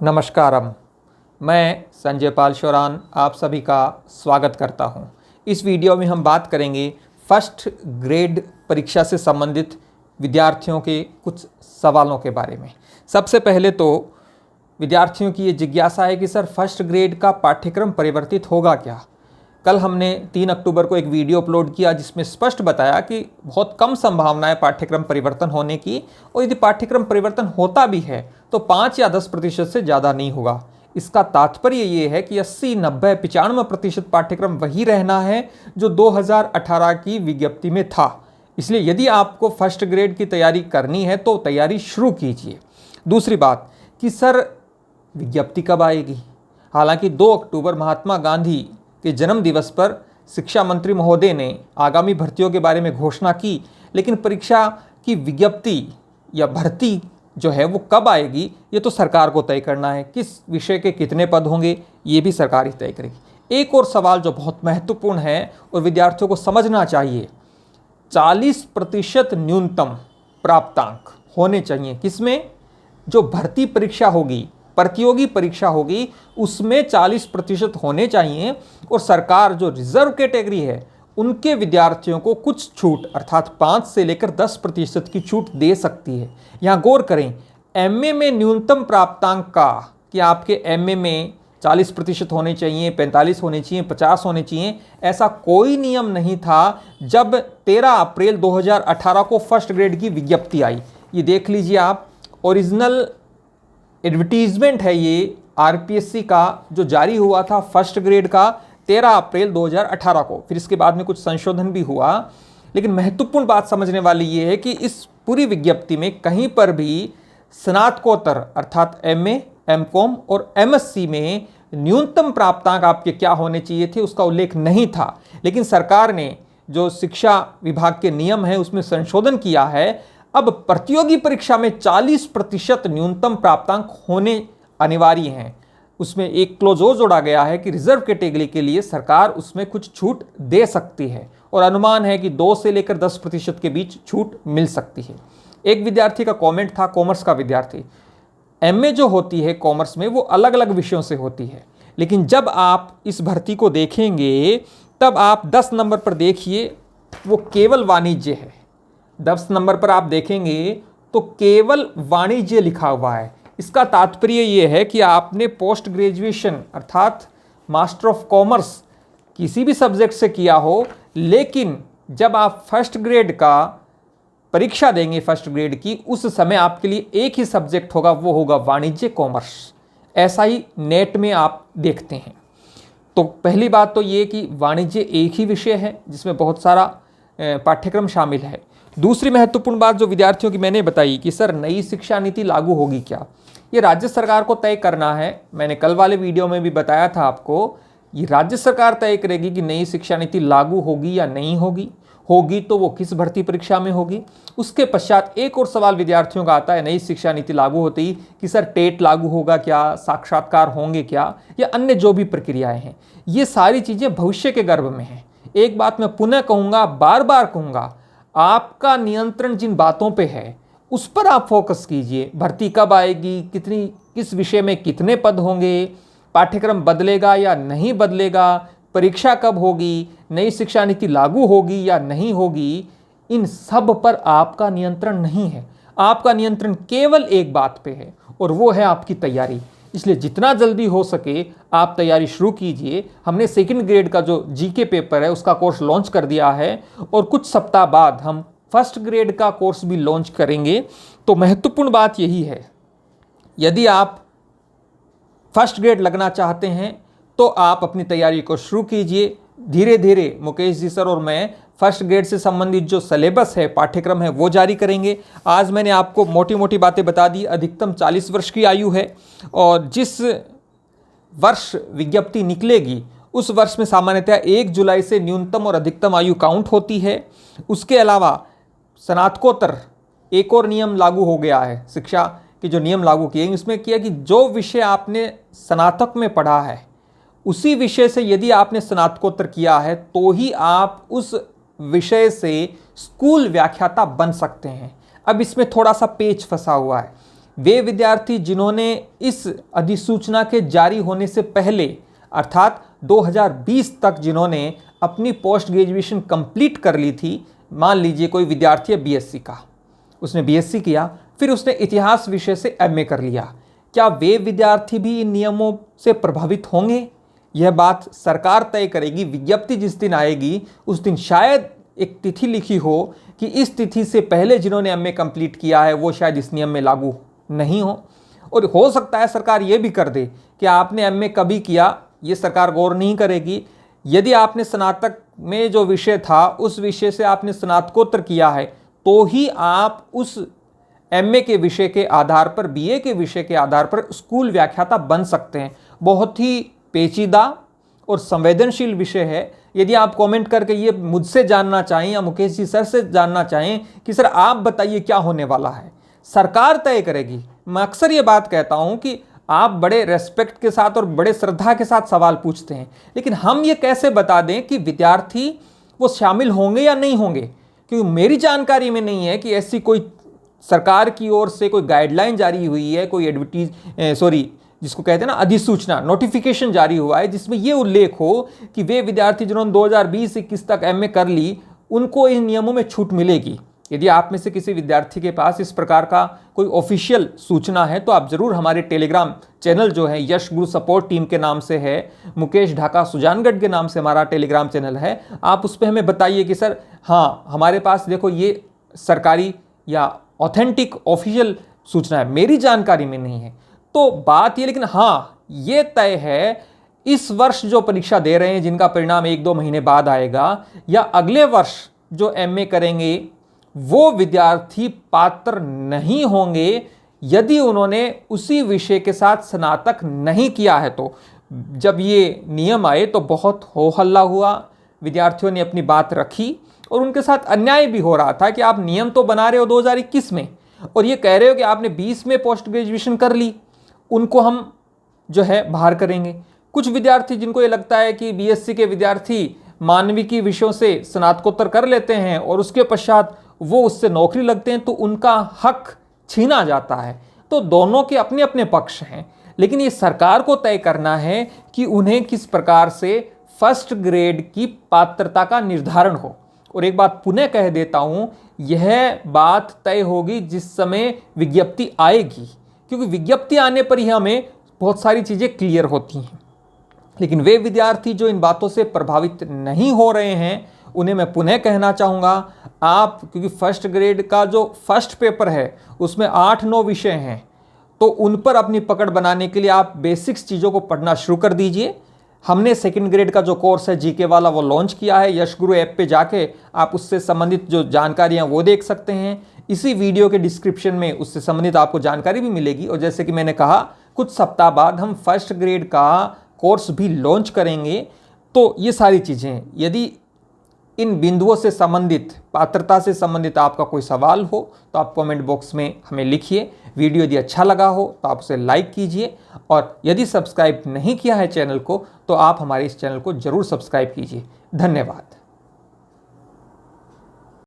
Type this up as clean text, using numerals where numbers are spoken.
नमस्कारम। मैं संजय पाल शौरान आप सभी का स्वागत करता हूं। इस वीडियो में हम बात करेंगे फर्स्ट ग्रेड परीक्षा से संबंधित विद्यार्थियों के कुछ सवालों के बारे में। सबसे पहले तो विद्यार्थियों की ये जिज्ञासा है कि सर फर्स्ट ग्रेड का पाठ्यक्रम परिवर्तित होगा क्या। कल हमने 3 अक्टूबर को एक वीडियो अपलोड किया जिसमें स्पष्ट बताया कि बहुत कम संभावना है पाठ्यक्रम परिवर्तन होने की, और यदि पाठ्यक्रम परिवर्तन होता भी है तो 5 या 10% से ज़्यादा नहीं होगा। इसका तात्पर्य ये है कि 80, 90, 95% पाठ्यक्रम वही रहना है जो 2018 की विज्ञप्ति में था। इसलिए यदि आपको फर्स्ट ग्रेड की तैयारी करनी है तो तैयारी शुरू कीजिए। दूसरी बात कि सर विज्ञप्ति कब आएगी। हालांकि 2 अक्टूबर महात्मा गांधी के जन्म दिवस पर शिक्षा मंत्री महोदय ने आगामी भर्तियों के बारे में घोषणा की, लेकिन परीक्षा की विज्ञप्ति या भर्ती जो है वो कब आएगी ये तो सरकार को तय करना है। किस विषय के कितने पद होंगे ये भी सरकार ही तय करेगी। एक और सवाल जो बहुत महत्वपूर्ण है और विद्यार्थियों को समझना चाहिए, 40% न्यूनतम प्राप्तांक होने चाहिए। किसमें? जो भर्ती परीक्षा होगी, प्रतियोगी परीक्षा होगी, उसमें 40% होने चाहिए। और सरकार जो रिजर्व कैटेगरी है उनके विद्यार्थियों को कुछ छूट अर्थात 5 से लेकर 10% की छूट दे सकती है। यहाँ गौर करें, एमए में न्यूनतम प्राप्तांक का कि आपके एमए में 40% होने चाहिए, 45 होने चाहिए, 50 होने चाहिए, ऐसा कोई नियम नहीं था जब 13 अप्रैल 2018 को फर्स्ट ग्रेड की विज्ञप्ति आई। ये देख लीजिए आप, ओरिजिनल एडवर्टीजमेंट है ये आरपीएससी का जो जारी हुआ था फर्स्ट ग्रेड का 13 अप्रैल 2018 को। फिर इसके बाद में कुछ संशोधन भी हुआ, लेकिन महत्वपूर्ण बात समझने वाली ये है कि इस पूरी विज्ञप्ति में कहीं पर भी स्नातकोत्तर अर्थात एमए, एमकॉम और एमएससी में न्यूनतम प्राप्तांक आपके क्या होने चाहिए थे उसका उल्लेख नहीं था। लेकिन सरकार ने जो शिक्षा विभाग के नियम है उसमें संशोधन किया है। अब प्रतियोगी परीक्षा में 40% न्यूनतम प्राप्तांक होने अनिवार्य हैं। उसमें एक क्लोज और जोड़ा गया है कि रिजर्व कैटेगरी के लिए सरकार उसमें कुछ छूट दे सकती है, और अनुमान है कि 2 से लेकर 10% के बीच छूट मिल सकती है। एक विद्यार्थी का कमेंट था, कॉमर्स का विद्यार्थी, एमए जो होती है कॉमर्स में वो अलग अलग विषयों से होती है, लेकिन जब आप इस भर्ती को देखेंगे तब आप 10 नंबर पर देखिए वो केवल वाणिज्य है। 10 नंबर पर आप देखेंगे तो केवल वाणिज्य लिखा हुआ है। इसका तात्पर्य ये है कि आपने पोस्ट ग्रेजुएशन अर्थात मास्टर ऑफ कॉमर्स किसी भी सब्जेक्ट से किया हो, लेकिन जब आप फर्स्ट ग्रेड का परीक्षा देंगे फर्स्ट ग्रेड की, उस समय आपके लिए एक ही सब्जेक्ट होगा, वो होगा वाणिज्य कॉमर्स। ऐसा ही नेट में आप देखते हैं। तो पहली बात तो ये कि वाणिज्य एक ही विषय है जिसमें बहुत सारा पाठ्यक्रम शामिल है। दूसरी महत्वपूर्ण बात जो विद्यार्थियों की मैंने बताई कि सर नई शिक्षा नीति लागू होगी क्या, ये राज्य सरकार को तय करना है। मैंने कल वाले वीडियो में भी बताया था आपको, ये राज्य सरकार तय करेगी कि नई शिक्षा नीति लागू होगी या नहीं होगी। होगी तो वो किस भर्ती परीक्षा में होगी। उसके पश्चात एक और सवाल विद्यार्थियों का आता है नई शिक्षा नीति लागू होते ही कि सर टेट लागू होगा क्या, साक्षात्कार होंगे क्या, या अन्य जो भी प्रक्रियाएं हैं। ये सारी चीज़ें भविष्य के गर्भ में हैं। एक बात मैं पुनः कहूँगा, बार बार कहूँगा, आपका नियंत्रण जिन बातों पे है उस पर आप फोकस कीजिए। भर्ती कब आएगी, किस विषय में कितने पद होंगे, पाठ्यक्रम बदलेगा या नहीं बदलेगा, परीक्षा कब होगी, नई शिक्षा नीति लागू होगी या नहीं होगी, इन सब पर आपका नियंत्रण नहीं है। आपका नियंत्रण केवल एक बात पे है और वो है आपकी तैयारी। इसलिए जितना जल्दी हो सके आप तैयारी शुरू कीजिए। हमने सेकंड ग्रेड का जो जीके पेपर है उसका कोर्स लॉन्च कर दिया है, और कुछ सप्ताह बाद हम फर्स्ट ग्रेड का कोर्स भी लॉन्च करेंगे। तो महत्वपूर्ण बात यही है, यदि आप फर्स्ट ग्रेड लगना चाहते हैं तो आप अपनी तैयारी को शुरू कीजिए। धीरे धीरे मुकेश जी सर और मैं फर्स्ट ग्रेड से संबंधित जो सिलेबस है, पाठ्यक्रम है, वो जारी करेंगे। आज मैंने आपको मोटी मोटी बातें बता दी। अधिकतम 40 वर्ष की आयु है, और जिस वर्ष विज्ञप्ति निकलेगी उस वर्ष में सामान्यतः 1 जुलाई से न्यूनतम और अधिकतम आयु काउंट होती है। उसके अलावा स्नातकोत्तर एक और नियम लागू हो गया है, शिक्षा के जो नियम लागू किए हैं उसमें किया कि जो विषय आपने स्नातक में पढ़ा है उसी विषय से यदि आपने स्नातकोत्तर किया है तो ही आप उस विषय से स्कूल व्याख्याता बन सकते हैं। अब इसमें थोड़ा सा पेच फंसा हुआ है। वे विद्यार्थी जिन्होंने इस अधिसूचना के जारी होने से पहले अर्थात 2020 तक जिन्होंने अपनी पोस्ट ग्रेजुएशन कंप्लीट कर ली थी, मान लीजिए कोई विद्यार्थी है बीएससी का, उसने बीएससी किया, फिर उसने इतिहास विषय से एमए कर लिया, क्या वे विद्यार्थी भी इन नियमों से प्रभावित होंगे? यह बात सरकार तय करेगी। विज्ञप्ति जिस दिन आएगी उस दिन शायद एक तिथि लिखी हो कि इस तिथि से पहले जिन्होंने एमए कंप्लीट किया है वो शायद इस नियम में लागू नहीं हो। और हो सकता है सरकार ये भी कर दे कि आपने एमए कभी किया, ये सरकार गौर नहीं करेगी। यदि आपने स्नातक में जो विषय था उस विषय से आपने स्नातकोत्तर किया है तो ही आप उस एमए के विषय के आधार पर, बीए के विषय के आधार पर स्कूल व्याख्याता बन सकते हैं। बहुत ही पेचीदा और संवेदनशील विषय है। यदि आप कमेंट करके ये मुझसे जानना चाहें या मुकेश जी सर से जानना चाहें कि सर आप बताइए क्या होने वाला है, सरकार तय करेगी। मैं अक्सर ये बात कहता हूँ कि आप बड़े रेस्पेक्ट के साथ और बड़े श्रद्धा के साथ सवाल पूछते हैं, लेकिन हम ये कैसे बता दें कि विद्यार्थी वो शामिल होंगे या नहीं होंगे, क्योंकि मेरी जानकारी में नहीं है कि ऐसी कोई सरकार की ओर से कोई गाइडलाइन जारी हुई है, कोई जिसको कहते हैं ना अधिसूचना, नोटिफिकेशन जारी हुआ है जिसमें यह उल्लेख हो कि वे विद्यार्थी जिन्होंने 2020-21 तक एमए कर ली उनको इन नियमों में छूट मिलेगी। यदि आप में से किसी विद्यार्थी के पास इस प्रकार का कोई ऑफिशियल सूचना है तो आप जरूर हमारे टेलीग्राम चैनल जो है यश गुरु सपोर्ट टीम के नाम से है, मुकेश ढाका सुजानगढ़ के नाम से हमारा टेलीग्राम चैनल है, आप उस पर हमें बताइए कि सर हाँ हमारे पास देखो ये सरकारी या ऑथेंटिक ऑफिशियल सूचना है, मेरी जानकारी में नहीं है। तो बात ये, लेकिन हाँ ये तय है इस वर्ष जो परीक्षा दे रहे हैं जिनका परिणाम 1-2 महीने बाद आएगा या अगले वर्ष जो एमए करेंगे वो विद्यार्थी पात्र नहीं होंगे यदि उन्होंने उसी विषय के साथ स्नातक नहीं किया है। तो जब ये नियम आए तो बहुत हो हल्ला हुआ, विद्यार्थियों ने अपनी बात रखी और उनके साथ अन्याय भी हो रहा था कि आप नियम तो बना रहे हो 2021 में और ये कह रहे हो कि आपने 20 में पोस्ट ग्रेजुएशन कर ली, उनको हम जो है बाहर करेंगे। कुछ विद्यार्थी जिनको ये लगता है कि बीएससी के विद्यार्थी मानविकी विषयों से स्नातकोत्तर कर लेते हैं और उसके पश्चात वो उससे नौकरी लगते हैं तो उनका हक छीना जाता है। तो दोनों के अपने अपने पक्ष हैं, लेकिन ये सरकार को तय करना है कि उन्हें किस प्रकार से फर्स्ट ग्रेड की पात्रता का निर्धारण हो। और एक बात पुनः कह देता हूं, यह बात तय होगी जिस समय विज्ञप्ति आएगी, क्योंकि विज्ञप्ति आने पर ही हमें बहुत सारी चीज़ें क्लियर होती हैं। लेकिन वे विद्यार्थी जो इन बातों से प्रभावित नहीं हो रहे हैं उन्हें मैं पुनः कहना चाहूँगा, आप क्योंकि फर्स्ट ग्रेड का जो फर्स्ट पेपर है उसमें 8-9 विषय हैं, तो उन पर अपनी पकड़ बनाने के लिए आप बेसिक्स चीज़ों को पढ़ना शुरू कर दीजिए। हमने सेकंड ग्रेड का जो कोर्स है जीके वाला वो लॉन्च किया है, यश गुरु ऐप पे जाके आप उससे संबंधित जो जानकारियाँ वो देख सकते हैं। इसी वीडियो के डिस्क्रिप्शन में उससे संबंधित आपको जानकारी भी मिलेगी। और जैसे कि मैंने कहा कुछ सप्ताह बाद हम फर्स्ट ग्रेड का कोर्स भी लॉन्च करेंगे। तो ये सारी चीज़ें, यदि इन बिंदुओं से संबंधित, पात्रता से संबंधित आपका कोई सवाल हो तो आप कमेंट बॉक्स में हमें लिखिए। वीडियो यदि अच्छा लगा हो तो आप उसे लाइक कीजिए और यदि सब्सक्राइब नहीं किया है चैनल को तो आप हमारे इस चैनल को जरूर सब्सक्राइब कीजिए। धन्यवाद।